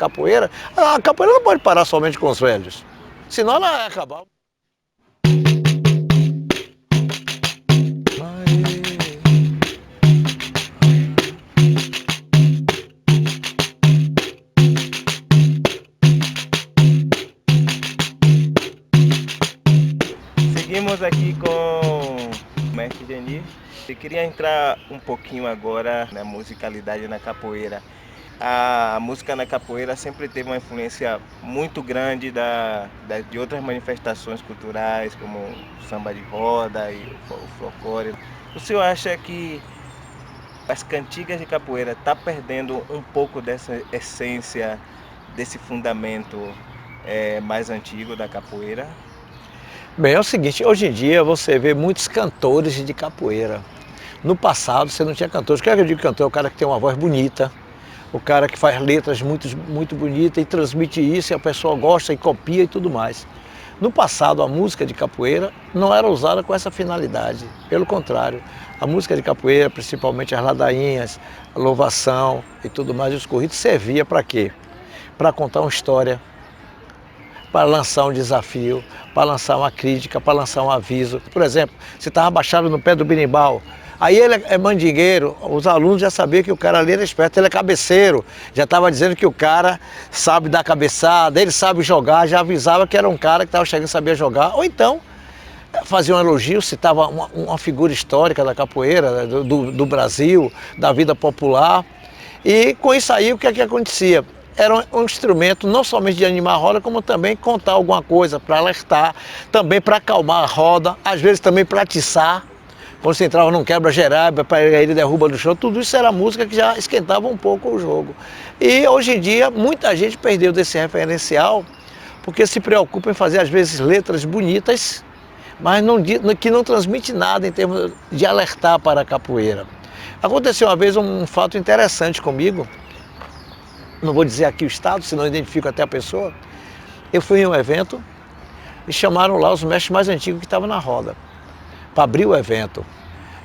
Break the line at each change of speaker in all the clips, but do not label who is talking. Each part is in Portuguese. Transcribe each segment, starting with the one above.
capoeira, a capoeira não pode parar somente com os velhos, senão ela vai acabar.
Seguimos aqui com o mestre Geni. Eu queria entrar um pouquinho agora na musicalidade na capoeira. A música na capoeira sempre teve uma influência muito grande de outras manifestações culturais, como o samba de roda e o folclore. O senhor acha que as cantigas de capoeira estão perdendo um pouco dessa essência, desse fundamento mais antigo da capoeira?
Bem, é o seguinte, hoje em dia você vê muitos cantores de capoeira. No passado você não tinha cantores. O que é que eu digo cantor? É o cara que tem uma voz bonita, o cara que faz letras muito bonitas e transmite isso e a pessoa gosta e copia e tudo mais. No passado a música de capoeira não era usada com essa finalidade, pelo contrário. A música de capoeira, principalmente as ladainhas, a louvação e tudo mais, os corridos, servia para quê? Para contar uma história, para lançar um desafio, para lançar uma crítica, para lançar um aviso. Por exemplo, você estava abaixado no pé do berimbau, aí ele é mandingueiro, os alunos já sabiam que o cara ali era esperto, ele é cabeceiro, já estava dizendo que o cara sabe dar cabeçada, ele sabe jogar, já avisava que era um cara que estava chegando e sabia jogar, ou então fazia um elogio, citava uma figura histórica da capoeira, do Brasil, da vida popular, e com isso aí o que é que acontecia? Era um instrumento não somente de animar a roda, como também contar alguma coisa, para alertar, também para acalmar a roda, às vezes também para atiçar. Quando você entrava num quebra-geraba, para ele derruba do chão, tudo isso era música que já esquentava um pouco o jogo. E hoje em dia muita gente perdeu desse referencial, porque se preocupa em fazer às vezes letras bonitas, mas que não transmite nada em termos de alertar para a capoeira. Aconteceu uma vez um fato interessante comigo, não vou dizer aqui o estado, senão identifico até a pessoa. Eu fui em um evento e chamaram lá os mestres mais antigos que estavam na roda, para abrir o evento.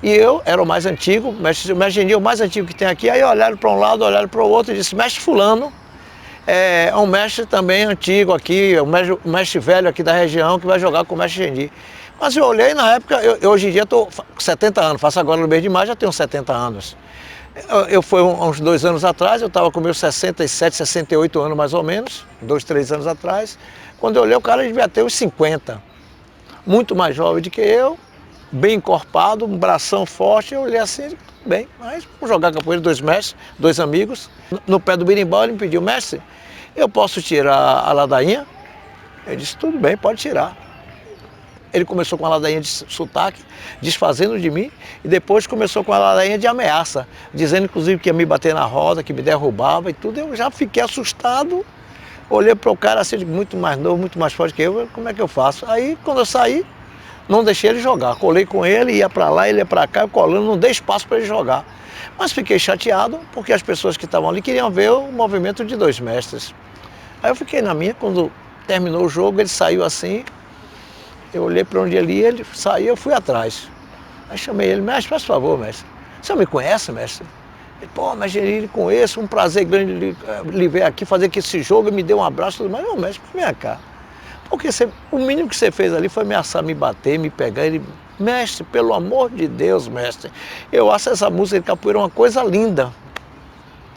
E eu era o mais antigo, o mestre Geni é o mais antigo que tem aqui, aí olharam para um lado, olharam para o outro e disse, mestre fulano, é um mestre também antigo aqui, um mestre velho aqui da região que vai jogar com o mestre Geni. Mas eu olhei na época, eu hoje em dia estou com 70 anos, faço agora no mês de maio, já tenho 70 anos. Eu fui uns 2 anos atrás, eu estava com meus 67, 68 anos mais ou menos, 2, 3 anos atrás. Quando eu olhei, o cara devia ter uns 50. Muito mais jovem do que eu, bem encorpado, um bração forte. Eu olhei assim, tudo bem, mas vamos jogar capoeira, 2 mestres, 2 amigos. No pé do berimbau ele me pediu, mestre, eu posso tirar a ladainha? Eu disse, tudo bem, pode tirar. Ele começou com a ladainha de sotaque, desfazendo de mim, e depois começou com a ladainha de ameaça, dizendo inclusive que ia me bater na roda, que me derrubava e tudo. Eu já fiquei assustado, olhei para o cara assim, muito mais novo, muito mais forte que eu, como é que eu faço? Aí quando eu saí, não deixei ele jogar, colei com ele, ia para lá, ele ia para cá, colando, não dei espaço para ele jogar. Mas fiquei chateado, porque as pessoas que estavam ali queriam ver o movimento de 2 mestres. Aí eu fiquei na minha, quando terminou o jogo, ele saiu assim. Eu olhei para onde ele ia, ele saiu, eu fui atrás. Aí chamei ele, mestre, faz favor, mestre. O senhor me conhece, mestre? Ele, pô, mestre, ele conheço, um prazer grande lhe ver aqui, fazer aqui esse jogo, me deu um abraço, tudo mais. Não, mestre, vem cá. Porque o mínimo que você fez ali foi ameaçar me bater, me pegar. Ele, mestre, pelo amor de Deus, mestre, eu acho essa música de capoeira uma coisa linda.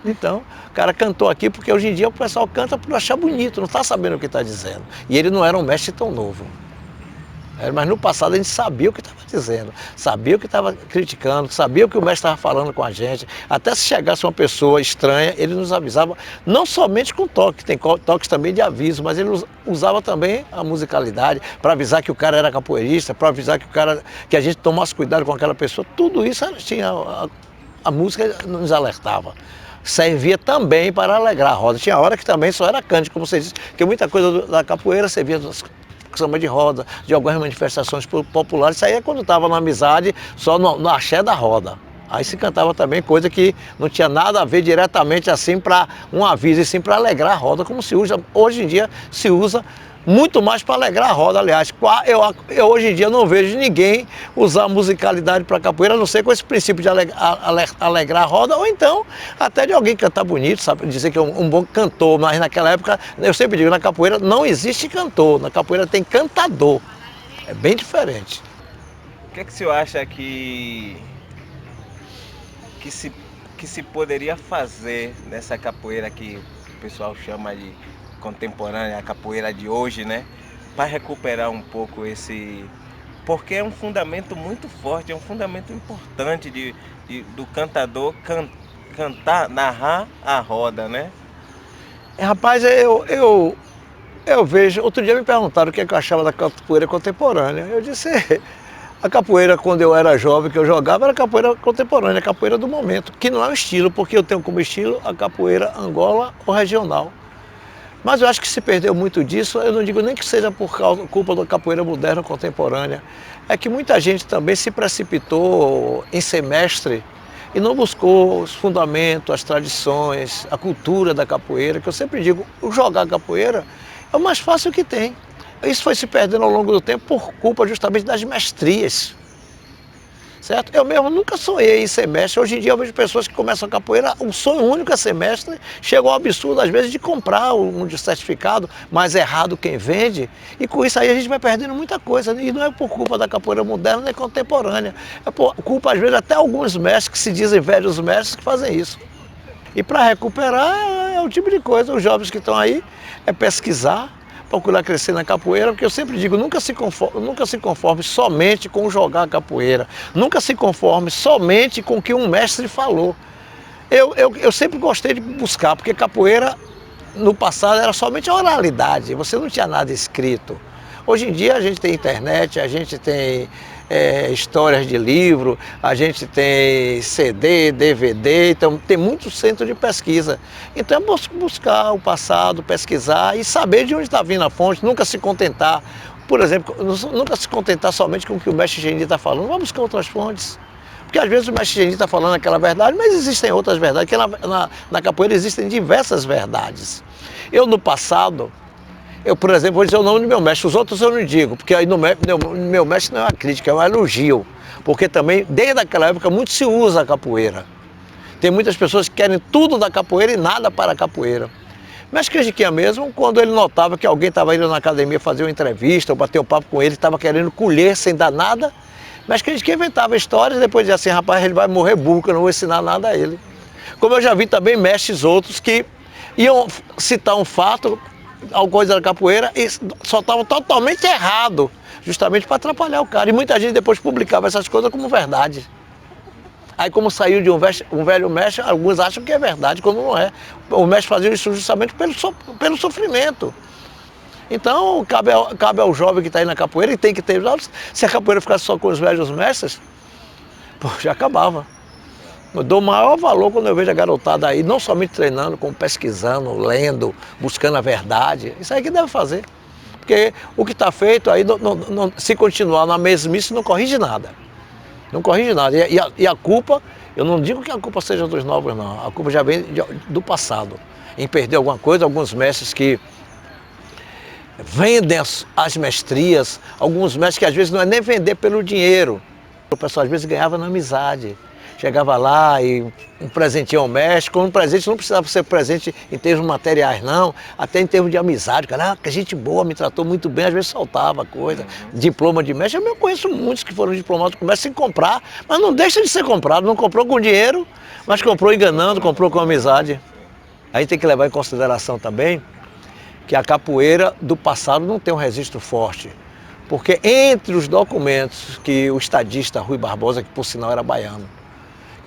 Então, o cara cantou aqui, porque hoje em dia o pessoal canta por achar bonito, não está sabendo o que está dizendo. E ele não era um mestre tão novo. Mas no passado a gente sabia o que estava dizendo, sabia o que estava criticando, sabia o que o mestre estava falando com a gente. Até se chegasse uma pessoa estranha, ele nos avisava, não somente com toque, tem toques também de aviso, mas ele usava também a musicalidade para avisar que o cara era capoeirista, para avisar que a gente tomasse cuidado com aquela pessoa. Tudo isso tinha, a música nos alertava. Servia também para alegrar a roda. Tinha hora que também só era cântico, como você disse, porque muita coisa da capoeira servia samba de roda, de algumas manifestações populares. Isso aí é quando estava na amizade, só no axé da roda. Aí se cantava também coisa que não tinha nada a ver diretamente assim para um aviso, e sim para alegrar a roda, como se usa, hoje em dia se usa muito mais para alegrar a roda. Aliás, eu hoje em dia não vejo ninguém usar musicalidade para capoeira, a não ser com esse princípio de alegrar a roda, ou então até de alguém cantar bonito, sabe, dizer que é um bom cantor, mas naquela época, eu sempre digo, na capoeira não existe cantor, na capoeira tem cantador, é bem diferente.
O que é que o senhor acha que se, que se poderia fazer nessa capoeira que o pessoal chama de contemporânea, a capoeira de hoje, né? Para recuperar um pouco esse... Porque é um fundamento muito forte, é um fundamento importante do cantador cantar, narrar a roda, né?
Rapaz, eu vejo, outro dia me perguntaram o que é que eu achava da capoeira contemporânea. Eu disse, a capoeira quando eu era jovem, que eu jogava, era capoeira contemporânea, a capoeira do momento, que não é um estilo, porque eu tenho como estilo a capoeira Angola ou regional. Mas eu acho que se perdeu muito disso, eu não digo nem que seja por culpa da capoeira moderna contemporânea, é que muita gente também se precipitou em ser mestre e não buscou os fundamentos, as tradições, a cultura da capoeira, que eu sempre digo, o jogar capoeira é o mais fácil que tem. Isso foi se perdendo ao longo do tempo por culpa justamente das mestrias, certo? Eu mesmo nunca sonhei em ser mestre. Hoje em dia eu vejo pessoas que começam a capoeira, o sonho único é ser mestre, chega ao absurdo às vezes de comprar um certificado, mas errado quem vende, e com isso aí a gente vai perdendo muita coisa, e não é por culpa da capoeira moderna nem contemporânea, é por culpa às vezes até alguns mestres que se dizem velhos mestres que fazem isso. E para recuperar é o tipo de coisa, os jovens que estão aí, é pesquisar, procurar crescer na capoeira, porque eu sempre digo, nunca se conforme somente com jogar capoeira, nunca se conforme somente com o que um mestre falou. Eu sempre gostei de buscar, porque capoeira no passado era somente a oralidade, você não tinha nada escrito. Hoje em dia a gente tem internet, a gente tem histórias de livro, a gente tem CD, DVD, então tem muito centro de pesquisa. Então é buscar o passado, pesquisar e saber de onde está vindo a fonte, nunca se contentar, por exemplo, nunca se contentar somente com o que o mestre Geni está falando, vamos buscar outras fontes. Porque às vezes o mestre Geni está falando aquela verdade, mas existem outras verdades, porque na capoeira existem diversas verdades. Eu no passado, por exemplo, vou dizer o nome do meu mestre, os outros eu não digo, porque aí no meu mestre não é uma crítica, é um elogio. Porque também, desde aquela época, muito se usa a capoeira. Tem muitas pessoas que querem tudo da capoeira e nada para a capoeira. Mestre Canjiquinha mesmo, quando ele notava que alguém estava indo na academia fazer uma entrevista ou bater um papo com ele, estava querendo colher sem dar nada, Mestre Canjiquinha inventava histórias e depois dizia assim, rapaz, ele vai morrer burro, que eu não vou ensinar nada a ele. Como eu já vi também mestres outros que iam citar um fato, alguma coisa da capoeira, e só estava totalmente errado, justamente para atrapalhar o cara. E muita gente depois publicava essas coisas como verdade. Aí como saiu de um velho mestre, alguns acham que é verdade, quando não é. O mestre fazia isso justamente pelo sofrimento. Então cabe ao jovem que está aí na capoeira, e tem que ter. Se a capoeira ficasse só com os velhos mestres, pô, já acabava. Eu dou o maior valor quando eu vejo a garotada aí, não somente treinando, como pesquisando, lendo, buscando a verdade. Isso aí que deve fazer. Porque o que está feito aí, se continuar na mesmice, não corrige nada. Não corrige nada. E a culpa, eu não digo que a culpa seja dos novos, não. A culpa já vem do passado. Em perder alguma coisa, alguns mestres que vendem as mestrias, alguns mestres que às vezes não é nem vender pelo dinheiro. O pessoal às vezes ganhava na amizade. Chegava lá e um presentinho ao mestre, como um presente não precisava ser presente em termos materiais não, até em termos de amizade, cara, que gente boa, me tratou muito bem, às vezes soltava coisa, diploma de mestre, eu conheço muitos que foram diplomados com mestre sem comprar, mas não deixa de ser comprado, não comprou com dinheiro, mas comprou enganando, comprou com amizade. Aí tem que levar em consideração também que a capoeira do passado não tem um registro forte, porque entre os documentos que o estadista Rui Barbosa, que por sinal era baiano,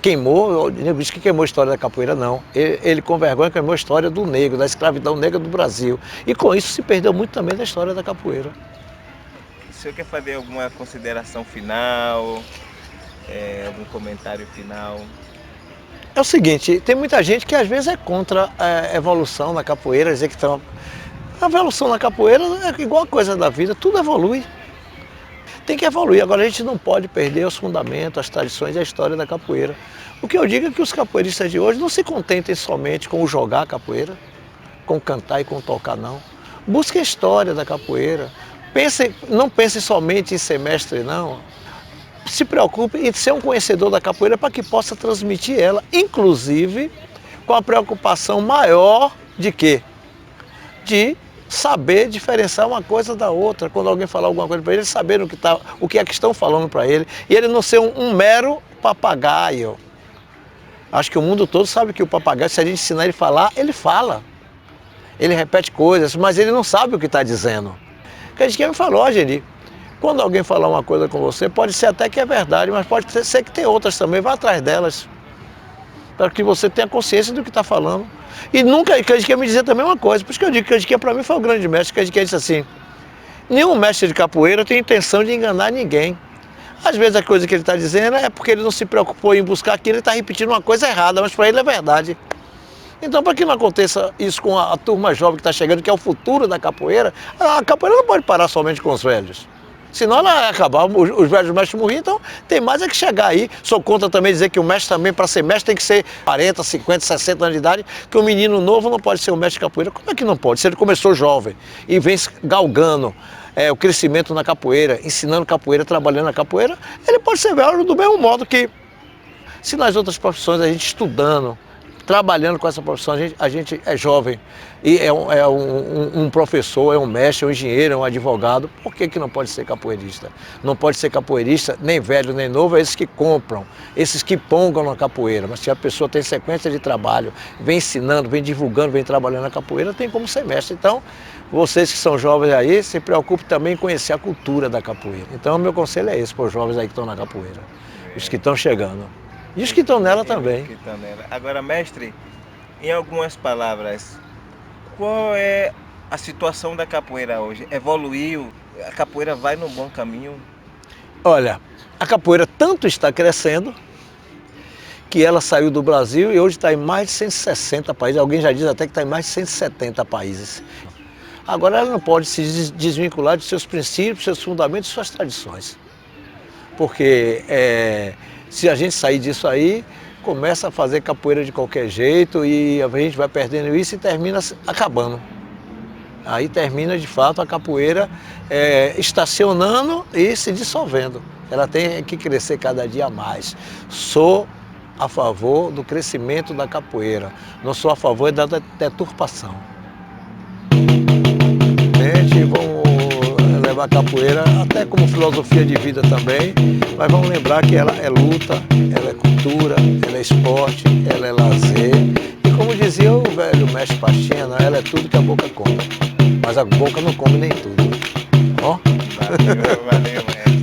queimou, eu disse que queimou a história da capoeira, não. Ele com vergonha queimou a história do negro, da escravidão negra do Brasil. E com isso se perdeu muito também da história da capoeira.
O senhor quer fazer alguma consideração final, algum comentário final?
É o seguinte, tem muita gente que às vezes é contra a evolução na capoeira, dizer que a evolução na capoeira é igual a coisa da vida, tudo evolui. tem que evoluir. Agora a gente não pode perder os fundamentos, as tradições e a história da capoeira. O que eu digo é que os capoeiristas de hoje não se contentem somente com o jogar capoeira, com cantar e com tocar, não. Busquem a história da capoeira. Não pensem somente em ser mestre, não. Se preocupe em ser um conhecedor da capoeira para que possa transmitir ela, inclusive com a preocupação maior de quê? De saber diferenciar uma coisa da outra. Quando alguém falar alguma coisa para ele, saber o que é que estão falando para ele, e ele não ser um mero papagaio. Acho que o mundo todo sabe que o papagaio, se a gente ensinar ele a falar, ele fala. Ele repete coisas, mas ele não sabe o que está dizendo. Que a gente me falou, gente, quando alguém falar uma coisa com você, pode ser até que é verdade, mas pode ser que tem outras também, vá atrás delas, para que você tenha consciência do que está falando. E nunca, que a gente quer me dizer também uma coisa, por isso que eu digo que a gente para mim foi o grande mestre, que a gente disse assim, nenhum mestre de capoeira tem intenção de enganar ninguém. Às vezes a coisa que ele está dizendo é porque ele não se preocupou em buscar aquilo, ele está repetindo uma coisa errada, mas para ele é verdade. Então, para que não aconteça isso com a turma jovem que está chegando, que é o futuro da capoeira, a capoeira não pode parar somente com os velhos. Senão ela vai acabar, os velhos mestres morriam, então tem mais é que chegar aí. Sou contra também dizer que o mestre também, para ser mestre, tem que ser 40, 50, 60 anos de idade, que um menino novo não pode ser um mestre de capoeira. Como é que não pode? Se ele começou jovem e vem galgando o crescimento na capoeira, ensinando capoeira, trabalhando na capoeira, ele pode ser velho do mesmo modo que se nas outras profissões a gente estudando, trabalhando com essa profissão, a gente é jovem e é um professor, é um mestre, é um engenheiro, é um advogado, por que não pode ser capoeirista? Não pode ser capoeirista, nem velho, nem novo, é esses que compram, esses que pongam na capoeira, mas se a pessoa tem sequência de trabalho, vem ensinando, vem divulgando, vem trabalhando na capoeira, tem como ser mestre. Então, vocês que são jovens aí, se preocupem também em conhecer a cultura da capoeira. Então, o meu conselho é esse para os jovens aí que estão na capoeira, os que estão chegando. E os que estão nela também.
Agora, mestre, em algumas palavras, qual é a situação da capoeira hoje? Evoluiu? A capoeira vai no bom caminho?
Olha, a capoeira tanto está crescendo que ela saiu do Brasil e hoje está em mais de 160 países. Alguém já diz até que está em mais de 170 países. Agora ela não pode se desvincular de seus princípios, seus fundamentos e suas tradições. Porque se a gente sair disso aí, começa a fazer capoeira de qualquer jeito e a gente vai perdendo isso e termina acabando. Aí termina de fato a capoeira estacionando e se dissolvendo. Ela tem que crescer cada dia mais. Sou a favor do crescimento da capoeira, não sou a favor da deturpação. Gente, vamos levar a capoeira até como filosofia de vida também, mas vamos lembrar que ela é luta, ela é cultura, ela é esporte, ela é lazer. E como dizia o velho mestre Pastinha, ela é tudo que a boca come, mas a boca não come nem tudo. Ó.
Valeu, mestre.